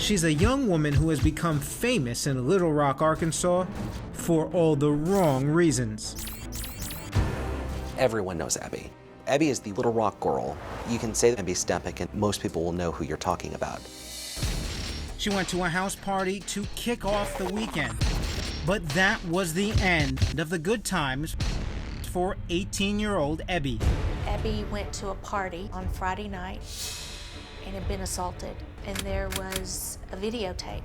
She's a young woman who has become famous in Little Rock, Arkansas, for all the wrong reasons. Everyone knows Ebby. Ebby is the Little Rock girl. You can say Ebby Steppach and most people will know who you're talking about. She went to a house party to kick off the weekend. But that was the end of the good times for 18-year-old Ebby. Ebby went to a party on Friday night and had been assaulted, and there was a videotape.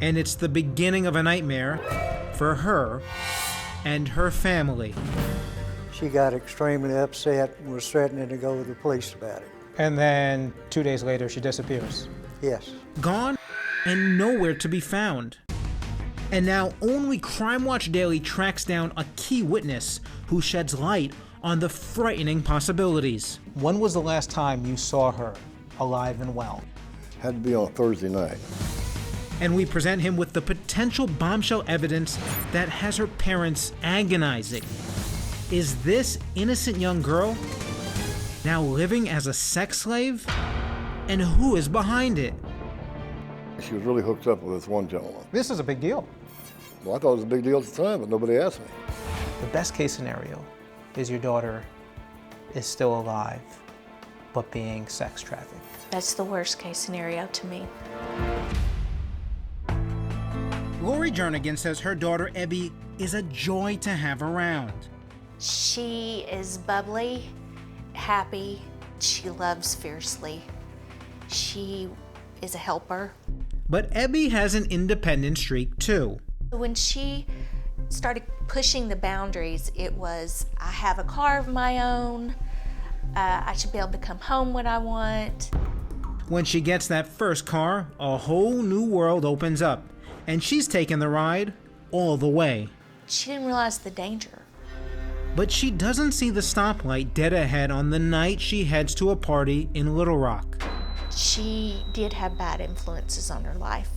And it's the beginning of a nightmare for her and her family. She got extremely upset and was threatening to go to the police about it. And then 2 days later, she disappears. Yes. Gone and nowhere to be found. And now only Crime Watch Daily tracks down a key witness who sheds light on the frightening possibilities. When was the last time you saw her alive and well? Had to be on Thursday night. And we present him with the potential bombshell evidence that has her parents agonizing. Is this innocent young girl now living as a sex slave? And who is behind it? She was really hooked up with this one gentleman. This is a big deal. Well, I thought it was a big deal at the time, but nobody asked me. The best case scenario is your daughter is still alive, but being sex trafficked. That's the worst case scenario to me. Lori Jernigan says her daughter Ebby is a joy to have around. She is bubbly, happy, she loves fiercely. She is a helper. But Ebby has an independent streak too. When she started pushing the boundaries, it was, I have a car of my own, I should be able to come home when I want. When she gets that first car, a whole new world opens up, and she's taken the ride all the way. She didn't realize the danger. But she doesn't see the stoplight dead ahead on the night she heads to a party in Little Rock. She did have bad influences on her life,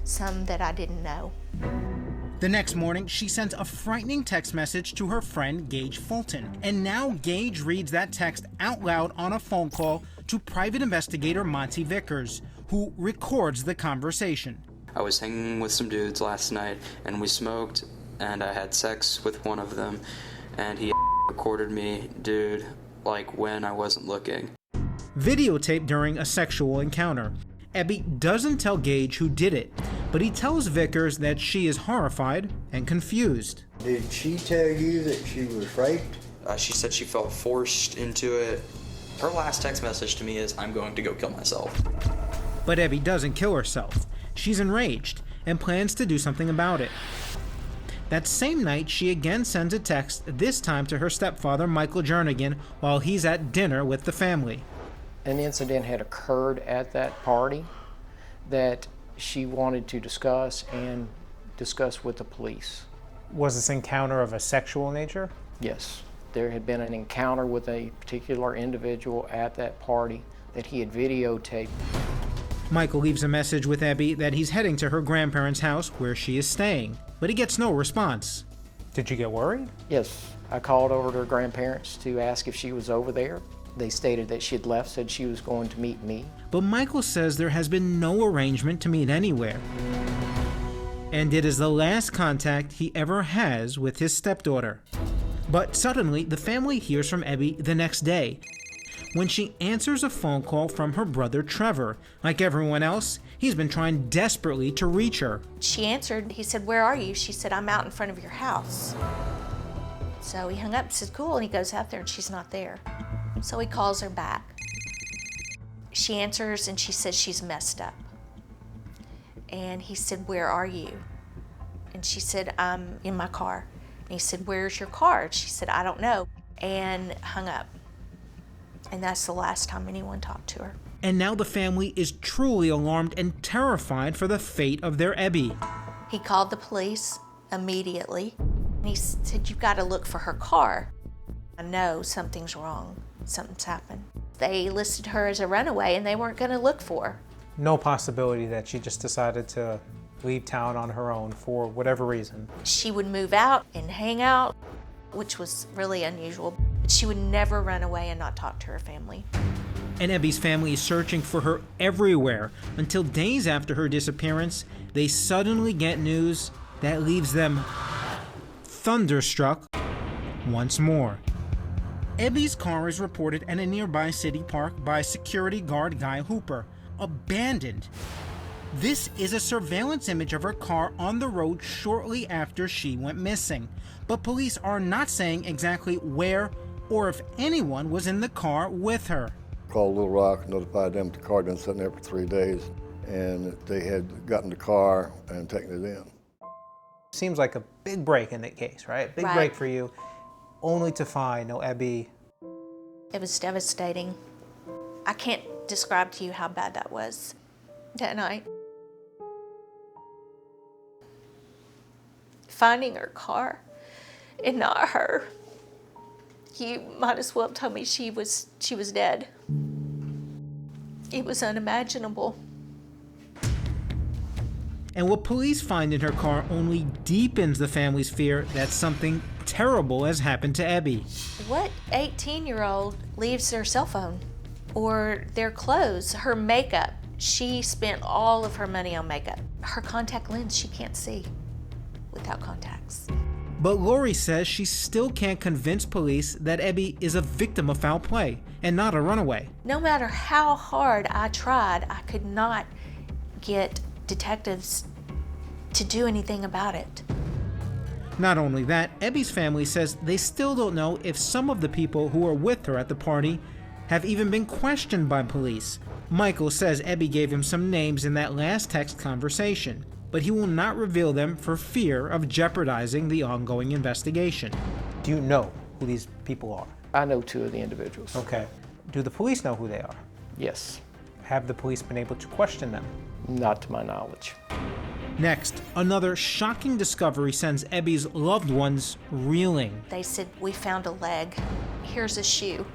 some that I didn't know. The next morning, she sends a frightening text message to her friend Gage Fulton. And now Gage reads that text out loud on a phone call to private investigator Monty Vickers, who records the conversation. I was hanging with some dudes last night, and we smoked, and I had sex with one of them, and he recorded me, dude, like when I wasn't looking. Videotaped during a sexual encounter. Ebby doesn't tell Gage who did it, but he tells Vickers that she is horrified and confused. Did she tell you that she was raped? She said she felt forced into it. Her last text message to me is, I'm going to go kill myself. But Ebby doesn't kill herself. She's enraged and plans to do something about it. That same night, she again sends a text, this time to her stepfather, Michael Jernigan, while he's at dinner with the family. An incident had occurred at that party that she wanted to discuss with the police. Was this encounter of a sexual nature? Yes, there had been an encounter with a particular individual at that party that he had videotaped. Michael leaves a message with Ebby that he's heading to her grandparents' house where she is staying, but he gets no response. Did you get worried? Yes, I called over to her grandparents to ask if she was over there. They stated that she had left, said she was going to meet me. But Michael says there has been no arrangement to meet anywhere. And it is the last contact he ever has with his stepdaughter. But suddenly, the family hears from Ebby the next day, when she answers a phone call from her brother Trevor. Like everyone else, he's been trying desperately to reach her. She answered, he said, where are you? She said, I'm out in front of your house. So he hung up and said, cool, and he goes out there and she's not there. So he calls her back. She answers and she says she's messed up. And he said, where are you? And she said, I'm in my car. And he said, where's your car? She said, I don't know. And hung up. And that's the last time anyone talked to her. And now the family is truly alarmed and terrified for the fate of their Ebby. He called the police immediately. And he said, you've got to look for her car. I know something's wrong. Something's happened. They listed her as a runaway and they weren't going to look for her. No possibility that she just decided to leave town on her own for whatever reason. She would move out and hang out, which was really unusual. But she would never run away and not talk to her family. And Ebby's family is searching for her everywhere until days after her disappearance, they suddenly get news that leaves them thunderstruck once more. Ebby's car is reported at a nearby city park by security guard Guy Hooper, abandoned. This is a surveillance image of her car on the road shortly after she went missing, but police are not saying exactly where or if anyone was in the car with her. Called Little Rock, notified them the car had been sitting there for 3 days, and they had gotten the car and taken it in. Seems like a big break in the case, right? Big break for you, only to find no Ebby. It was devastating. I can't describe to you how bad that was that night. Finding her car and not her. You might as well have told me she was dead. It was unimaginable. And what police find in her car only deepens the family's fear that something terrible has happened to Ebby. What 18-year-old leaves their cell phone or their clothes, her makeup? She spent all of her money on makeup. Her contact lens, she can't see without contacts. But Lori says she still can't convince police that Ebby is a victim of foul play and not a runaway. No matter how hard I tried, I could not get detectives to do anything about it. Not only that, Ebby's family says they still don't know if some of the people who were with her at the party have even been questioned by police. Michael says Ebby gave him some names in that last text conversation, but he will not reveal them for fear of jeopardizing the ongoing investigation. Do you know who these people are? I know 2 of the individuals. Okay. Do the police know who they are? Yes, Have the police been able to question them? not to my knowledge. Next, another shocking discovery sends Ebby's loved ones reeling. They said, we found a leg. Here's a shoe.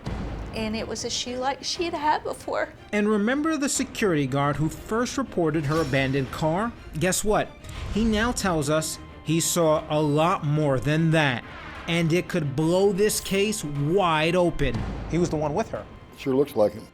And it was a shoe like she had had before. And remember the security guard who first reported her abandoned car? Guess what? He now tells us he saw a lot more than that. And it could blow this case wide open. He was the one with her. Sure looks like him.